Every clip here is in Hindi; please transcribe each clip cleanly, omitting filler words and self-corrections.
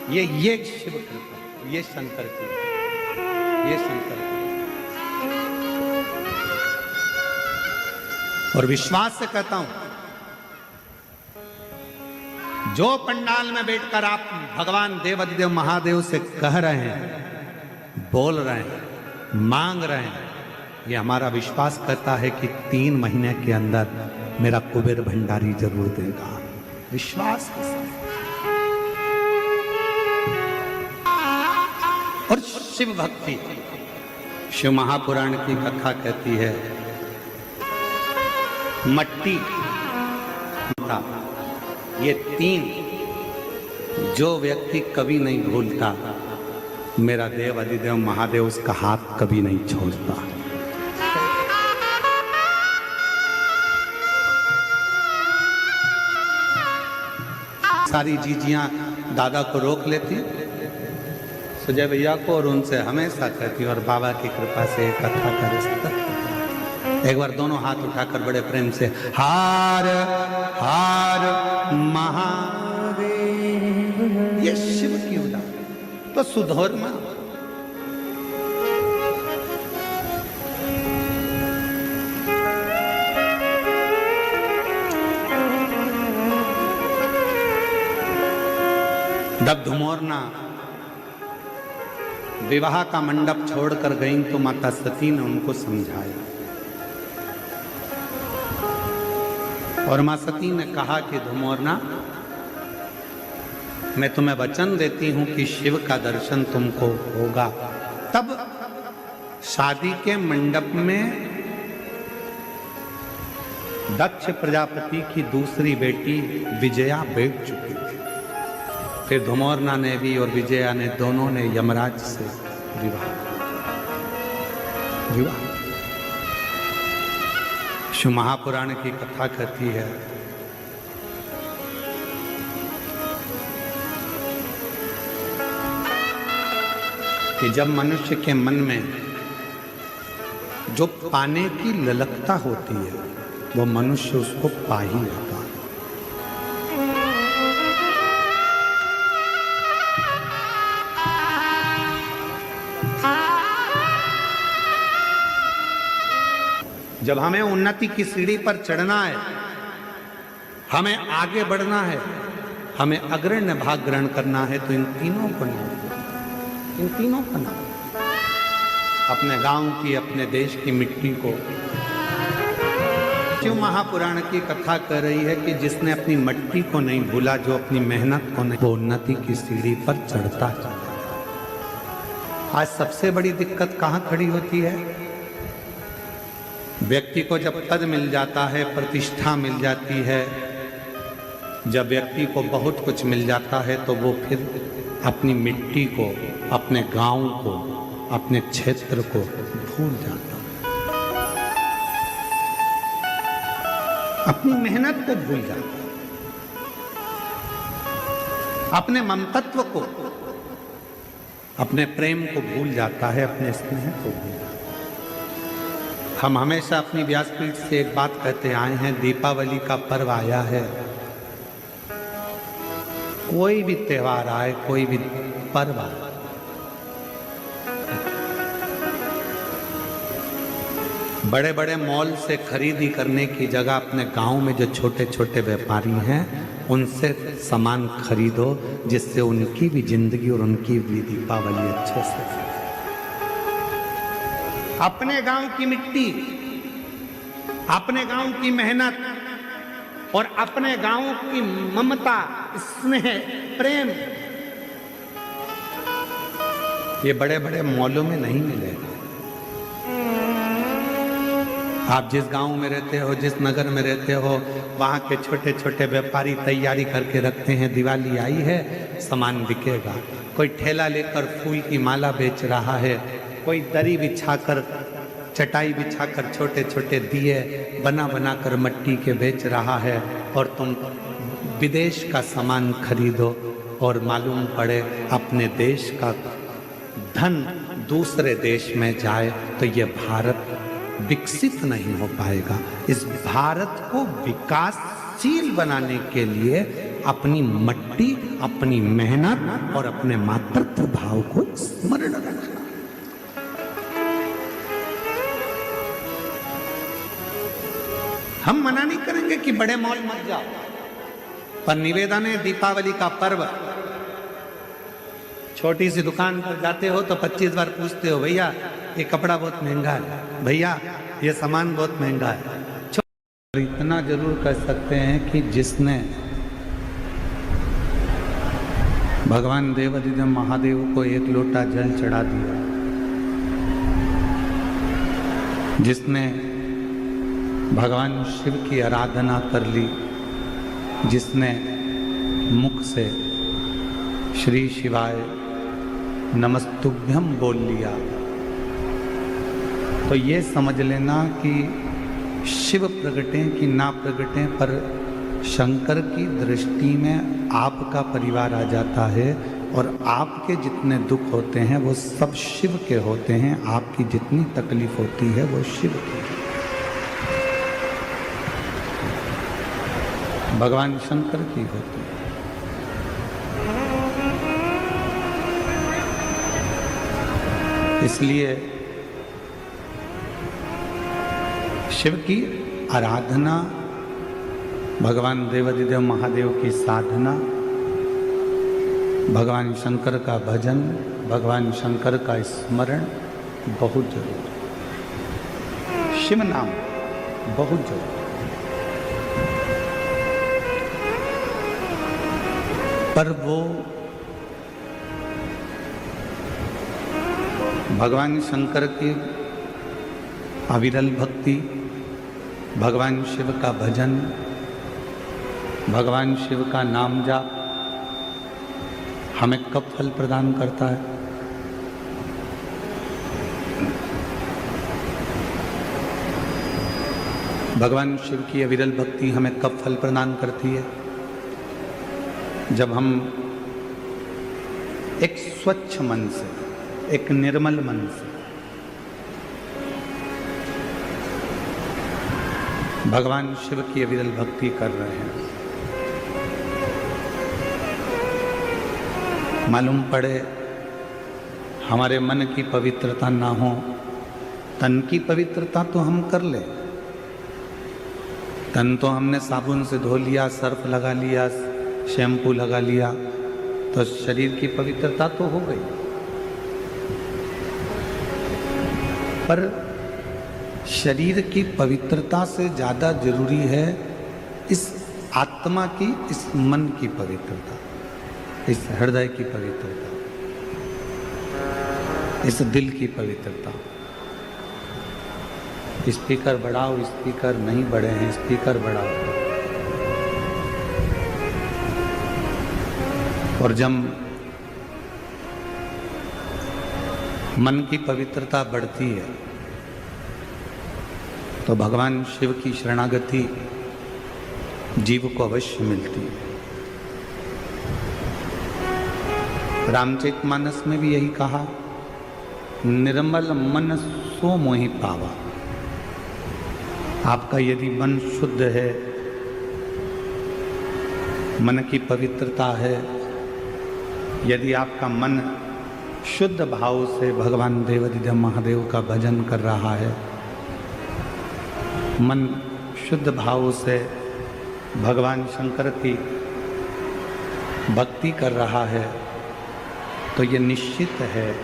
ये शिव कृपा, ये शंकर की, ये शंकर की। और विश्वास से कहता हूं, जो पंडाल में बैठकर आप भगवान देवाधिदेव महादेव से कह रहे हैं, बोल रहे हैं, मांग रहे हैं, ये हमारा विश्वास करता है कि 3 महीने के अंदर मेरा कुबेर भंडारी जरूर देगा। विश्वास के साथ। और शिव भक्ति, शिव महापुराण की कथा कहती है, मट्टी, ये 3 जो व्यक्ति कभी नहीं भूलता, मेरा देव अधिदेव महादेव उसका हाथ कभी नहीं छोड़ता। सारी जीजियां दादा को रोक लेती, सुजय भैया को, और उनसे हमेशा कहती, और बाबा की कृपा से कथा का रिश्ता। एक बार दोनों हाथ उठाकर बड़े प्रेम से हार हार महादेव, ये शिव की उदाहरण। तो सुधर्मा जब धुमोरना विवाह का मंडप छोड़कर गईं तो माता सती ने उनको समझाया, और मां सती ने कहा कि धुमोरना, मैं तुम्हें वचन देती हूं कि शिव का दर्शन तुमको होगा। तब शादी के मंडप में दक्ष प्रजापति की दूसरी बेटी विजया बैठ चुकी थी। फिर धुमोरना ने भी और विजया ने, दोनों ने यमराज से विवाह। शिव महापुराण की कथा कहती है, कि जब मनुष्य के मन में जो पाने की ललकता होती है, वो मनुष्य उसको पा ही लेता है। जब हमें उन्नति की सीढ़ी पर चढ़ना है, हमें आगे बढ़ना है, हमें अग्रण्य भाग ग्रहण करना है, तो इन तीनों को ना, अपने गांव की, अपने देश की मिट्टी को। शिव महापुराण की कथा कह रही है कि जिसने अपनी मिट्टी को नहीं भूला, जो अपनी मेहनत को नहीं, वो उन्नति की सीढ़ी पर चढ़ता है। आज सबसे बड़ी दिक्कत कहाँ खड़ी होती है? व्यक्ति को जब पद मिल जाता है, प्रतिष्ठा मिल जाती है, जब व्यक्ति को बहुत कुछ मिल जाता है, तो वो फिर अपनी मिट्टी को, अपने गांव को, अपने क्षेत्र को भूल जाता है, अपनी मेहनत को भूल जाता है, अपने ममतत्व को, अपने प्रेम को भूल जाता है, अपने स्नेह को भूल जाता है। हम हमेशा अपनी व्यासपीठ से एक बात कहते आए हैं, दीपावली का पर्व आया है, कोई भी त्योहार आए, कोई भी पर्व आए, बड़े बड़े मॉल से खरीदी करने की जगह अपने गांव में जो छोटे छोटे व्यापारी हैं, उनसे सामान खरीदो, जिससे उनकी भी जिंदगी और उनकी भी दीपावली अच्छे से। अपने गांव की मिट्टी, अपने गांव की मेहनत और अपने गांव की ममता, स्नेह, प्रेम, ये बड़े बड़े मॉलों में नहीं मिलेगा। आप जिस गांव में रहते हो, जिस नगर में रहते हो, वहां के छोटे छोटे व्यापारी तैयारी करके रखते हैं, दिवाली आई है, सामान बिकेगा। कोई ठेला लेकर फूल की माला बेच रहा है, कोई दरी बिछाकर, चटाई बिछाकर छोटे छोटे दिए बना बना कर मट्टी के बेच रहा है, और तुम विदेश का सामान खरीदो और मालूम पड़े अपने देश का धन दूसरे देश में जाए, तो ये भारत विकसित नहीं हो पाएगा। इस भारत को विकासशील बनाने के लिए अपनी मट्टी, अपनी मेहनत और अपने मातृत्व भाव को स्मरण रखना। हम मना नहीं करेंगे कि बड़े मॉल मत जाओ, पर निवेदन है दीपावली का पर्व, छोटी सी दुकान पर जाते हो तो 25 बार पूछते हो, भैया ये कपड़ा बहुत महंगा है, भैया ये सामान बहुत महंगा है। इतना जरूर कह सकते हैं कि जिसने भगवान देवाधिदेव महादेव को एक लोटा जल चढ़ा दिया, जिसने भगवान शिव की आराधना कर ली, जिसने मुख से श्री शिवाय नमस्तुभ्यम बोल लिया, तो ये समझ लेना कि शिव प्रगटें कि ना प्रगटें, पर शंकर की दृष्टि में आपका परिवार आ जाता है और आपके जितने दुख होते हैं वो सब शिव के होते हैं, आपकी जितनी तकलीफ होती है वो शिव की। भगवान शंकर की होती है। इसलिए शिव की आराधना, भगवान देवाधिदेव महादेव की साधना, भगवान शंकर का भजन, भगवान शंकर का स्मरण बहुत जरूरी है। शिव नाम बहुत जरूरी है। पर वो भगवान शंकर की अविरल भक्ति, भगवान शिव का भजन, भगवान शिव का नाम जाप हमें कब फल प्रदान करता है? भगवान शिव की अविरल भक्ति हमें कब फल प्रदान करती है? जब हम एक स्वच्छ मन से, एक निर्मल मन से भगवान शिव की अविरल भक्ति कर रहे हैं। मालूम पड़े हमारे मन की पवित्रता ना हो, तन की पवित्रता तो हम कर ले। तन तो हमने साबुन से धो लिया, सर्फ लगा लिया, शैम्पू लगा लिया, तो शरीर की पवित्रता तो हो गई। पर शरीर की पवित्रता से ज़्यादा जरूरी है इस आत्मा की, इस मन की पवित्रता, इस हृदय की पवित्रता, इस दिल की पवित्रता। स्पीकर बढ़ाओ, स्पीकर नहीं बढ़े हैं, स्पीकर बढ़ाओ। और जब मन की पवित्रता बढ़ती है तो भगवान शिव की शरणागति जीव को अवश्य मिलती है। रामचरितमानस में भी यही कहा, निर्मल मन सो मोहि पावा। आपका यदि मन शुद्ध है, मन की पवित्रता है, यदि आपका मन शुद्ध भाव से भगवान देवाधिदेव महादेव का भजन कर रहा है, मन शुद्ध भाव से भगवान शंकर की भक्ति कर रहा है, तो ये निश्चित है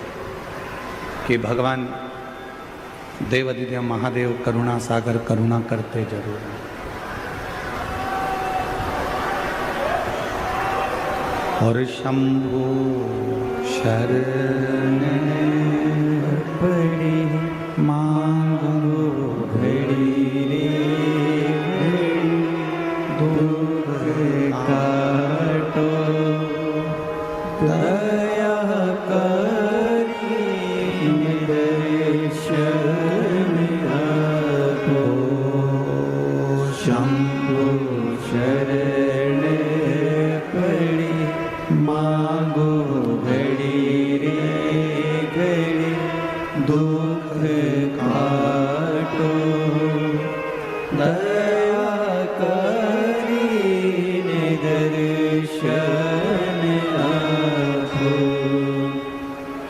कि भगवान देवाधिदेव महादेव करुणा सागर करुणा करते जरूर हैं। और शंभु शरण पड़ी मांगो घड़ी रे दुख काटो दया करी दर्शन आपो। शंभु शरण पड़ी मांगो घड़ी रे घड़ी दुख काटो दया करी दर्शन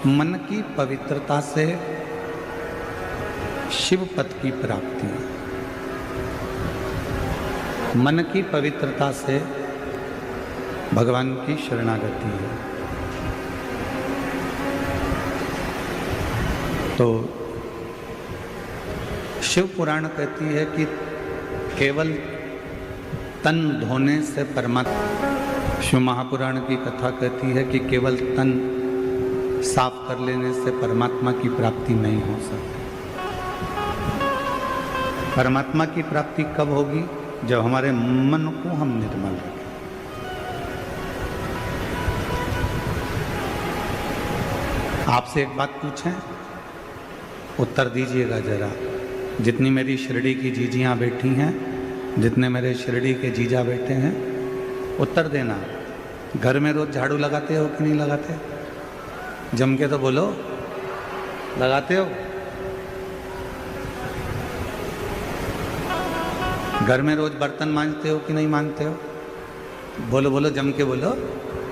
मन की पवित्रता से शिव पद की प्राप्ति है। मन की पवित्रता से भगवान की शरणागति है। तो शिव पुराण कहती है कि केवल तन धोने से परमात्मा, शिव महापुराण की कथा कहती है कि केवल तन साफ कर लेने से परमात्मा की प्राप्ति नहीं हो सकती। परमात्मा की प्राप्ति कब होगी? जब हमारे मन को हम निर्मल रखें। आपसे एक बात पूछें, उत्तर दीजिएगा जरा। जितनी मेरी शिरडी की जीजियां बैठी हैं, जितने मेरे शिरडी के जीजा बैठे हैं, उत्तर देना। घर में रोज झाड़ू लगाते हो कि नहीं लगाते? जम के तो बोलो, लगाते हो? घर में रोज बर्तन मांजते हो कि नहीं मांजते हो? बोलो बोलो, जम के बोलो,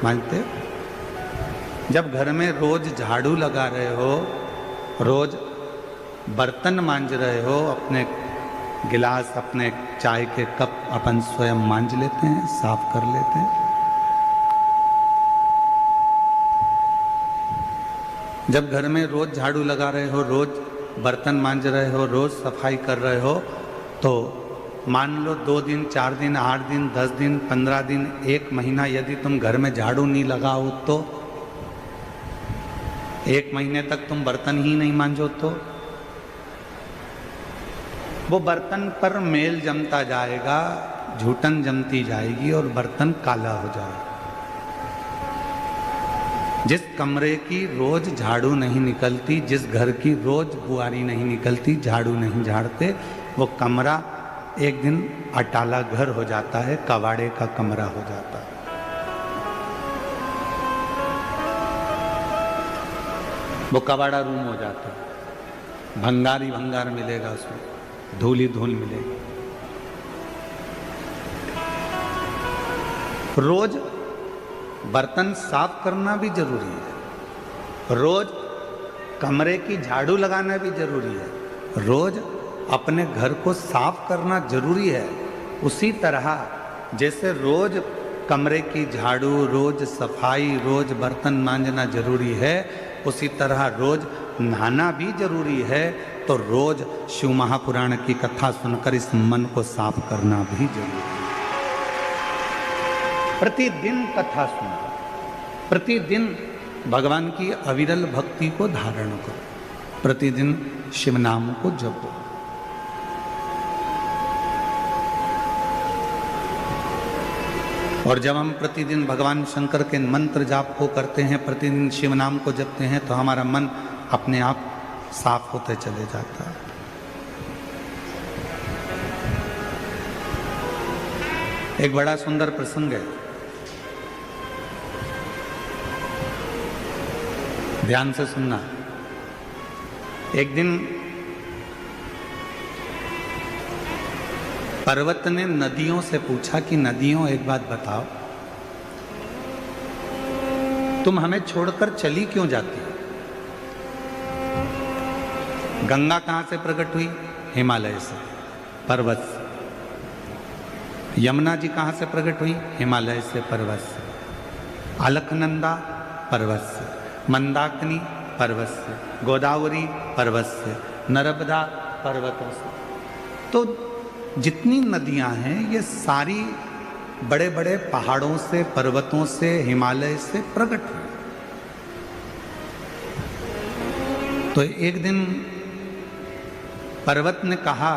मांजते हो? जब घर में रोज झाड़ू लगा रहे हो, रोज बर्तन मांज रहे हो, अपने गिलास, अपने चाय के कप अपन स्वयं मांज लेते हैं, साफ कर लेते हैं। जब घर में रोज झाड़ू लगा रहे हो, रोज बर्तन मांज रहे हो, रोज सफाई कर रहे हो, तो मान लो 2 दिन, 4 दिन, 8 दिन, 10 दिन, 15 दिन, 1 महीना यदि तुम घर में झाड़ू नहीं लगाओ तो 1 महीने तक तुम बर्तन ही नहीं मांजो तो वो बर्तन पर मेल जमता जाएगा, झूठन जमती जाएगी और बर्तन काला हो जाएगा। जिस कमरे की रोज झाड़ू नहीं निकलती, जिस घर की रोज बुआरी नहीं निकलती, झाड़ू नहीं झाड़ते, वो कमरा एक दिन अटाला घर हो जाता है, कबाड़े का कमरा हो जाता है। वो कबाड़ा रूम हो जाता है, भंगार ही भंगार मिलेगा उसमें, धूल ही धूल मिलेगी। रोज बर्तन साफ करना भी जरूरी है, रोज कमरे की झाड़ू लगाना भी जरूरी है, रोज अपने घर को साफ करना जरूरी है। उसी तरह जैसे रोज कमरे की झाड़ू, रोज सफाई, रोज बर्तन मांजना जरूरी है, उसी तरह रोज नहाना भी जरूरी है। तो रोज शिव महापुराण की कथा सुनकर इस मन को साफ करना भी जरूरी है। प्रतिदिन कथा सुनो, प्रतिदिन भगवान की अविरल भक्ति को धारण करो, प्रतिदिन शिव नाम को जपो। और जब हम प्रतिदिन भगवान शंकर के मंत्र जाप को करते हैं, प्रतिदिन शिव नाम को जपते हैं, तो हमारा मन अपने आप साफ होते चले जाता है। एक बड़ा सुंदर प्रसंग है, ध्यान से सुनना। एक दिन पर्वत ने नदियों से पूछा कि नदियों, एक बात बताओ, तुम हमें छोड़कर चली क्यों जाती हो? गंगा कहां से प्रकट हुई? हिमालय से, पर्वत से। यमुना जी कहां से प्रकट हुई? हिमालय से, पर्वत से। अलकनंदा पर्वत से, मंदाकिनी पर्वत से, गोदावरी पर्वत से, नर्मदा पर्वतों से। तो जितनी नदियां हैं ये सारी बड़े बड़े पहाड़ों से, पर्वतों से, हिमालय से प्रकट हुई। तो एक दिन पर्वत ने कहा,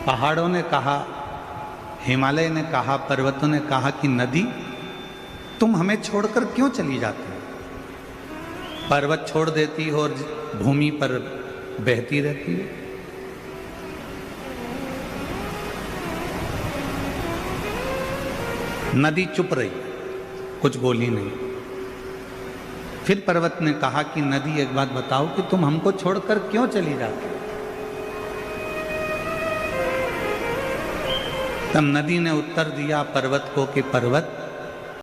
पहाड़ों ने कहा, हिमालय ने कहा, पर्वतों ने कहा कि नदी, तुम हमें छोड़कर क्यों चली जाती हो? पर्वत छोड़ देती हो और भूमि पर बहती रहती है। नदी चुप रही, कुछ बोली नहीं। फिर पर्वत ने कहा कि नदी, एक बात बताओ कि तुम हमको छोड़कर क्यों चली जाती हो? तब नदी ने उत्तर दिया पर्वत को कि पर्वत,